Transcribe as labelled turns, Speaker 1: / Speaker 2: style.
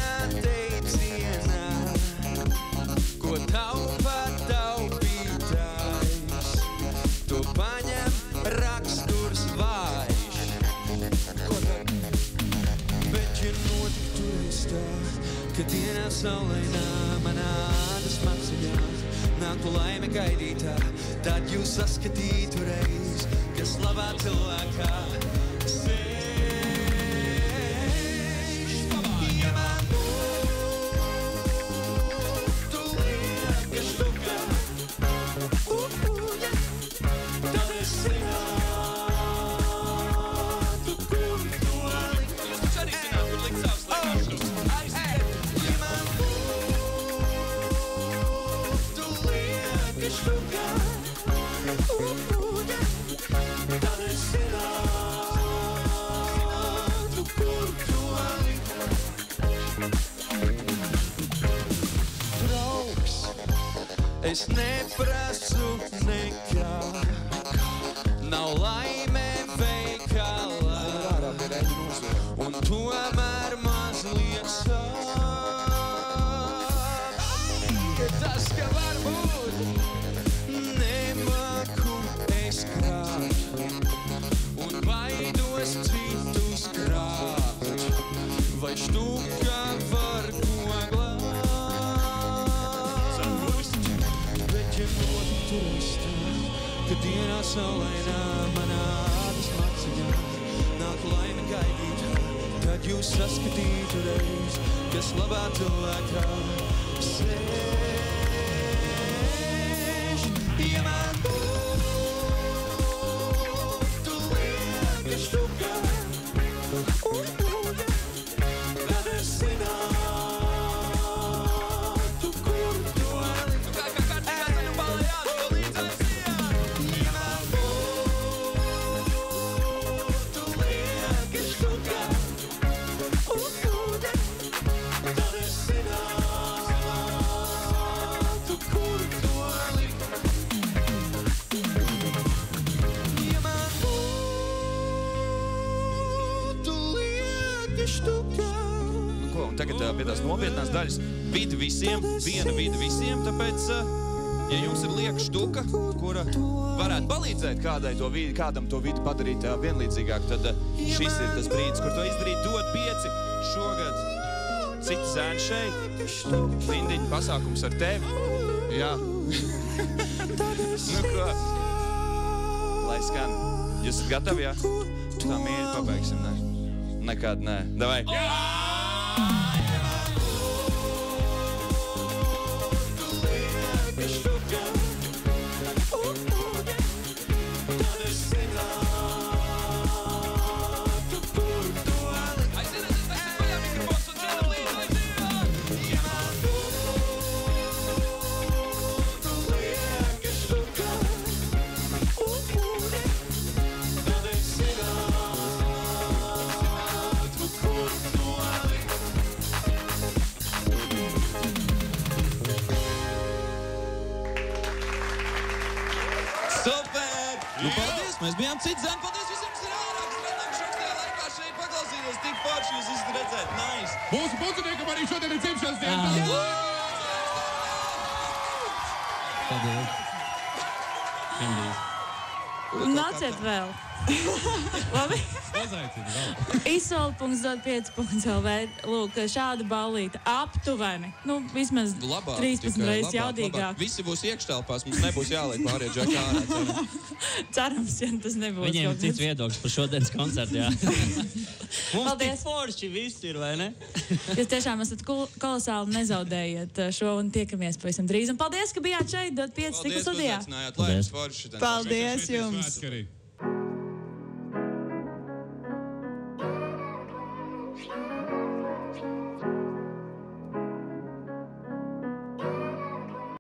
Speaker 1: vienā teicienā, ko taupa taupītājs, to paņem raksturs vājš. Bet, ja notiktu reiz tā, ka dienā saulainā manā ādas maciņā nāktu laime gaidītā, tad jūs saskatītu reiz, kas labā cilvēkā sēž. Ja man būtu lieka štuka, tad es zinātu, kur to likt. Jūs taču arī zināt, kur likt savus liekušus. Ja man būtu lieka štuka, tad es zinātu, kur to likt. Draugs, es neprasu nekā, nav laime veikalā, un tomēr mazliet sāp. Tas, ka varbūt nemaku es krāt, un baidos citus krāt, vai štuka var ko glābt. Bet, ja notiktu reiz tā, ka dienā saulainā manā ādas maciņā nāku laime gaidītā, tad jūs saskatītu reiz, kas labā cilvēkā sēž. Ja man būtu lieka štuka, tad es zinātu, kur to likt. Kā taņu palējāt, to līdzēs iet. Ja man būtu lieka štuka, tad es zinātu, kur to likt. Ja man būtu lieka štuka.
Speaker 2: Ko, un tagad pie tās nopietnās daļas vidi visiem, viena vidi visiem, tāpēc, ja jums ir lieka štuka, kura varētu palīdzēt kādam to vidi padarīt vienlīdzīgāk, tad šis ir tas brīdis, kur to izdarīt. Dod 5 šogad citi zēni šeit. Lindiņa, pasākums ar tevi. Jā. Nu ko? Lai skan. Jūs esat gatavi, jā? Tā mīļi pabeigsim, ne? Nekād, nē. Davai. Paldies! Mēs bijām citi zēni. Paldies visiem, kas ir ārāk. Strādājam šokstajā laikā šeit paklausīties. Tik forši jūs esat redzēt. Nice!
Speaker 3: Mūsu pulciniekam arī šodien ir dzimšanas diena.
Speaker 4: Paldies!
Speaker 5: Nāciet vēl! Labi? Izsoli.dod5.lv. Lūk, šāda ballīta aptuveni. Nu, vismaz 13 reizes jaudīgāk.
Speaker 2: Visi būs iekštelpās, mums nebūs jāliek pārējie džekā ārā.
Speaker 5: Cerams, ja tas nebūs.
Speaker 4: Viņiem ir cits viedoklis par šodienas koncertu, jā. Mums
Speaker 5: Paldies.
Speaker 4: tik forši viss ir, vai ne?
Speaker 5: Jūs tiešām esat kolosāli, nezaudējiet šo un tiekamies pavisam drīz. Un paldies, ka bijāt šeit, Dod 5 tika studijā.
Speaker 2: Paldies, ka uzaicinājāt. Lai jums forši.
Speaker 5: Paldies jums!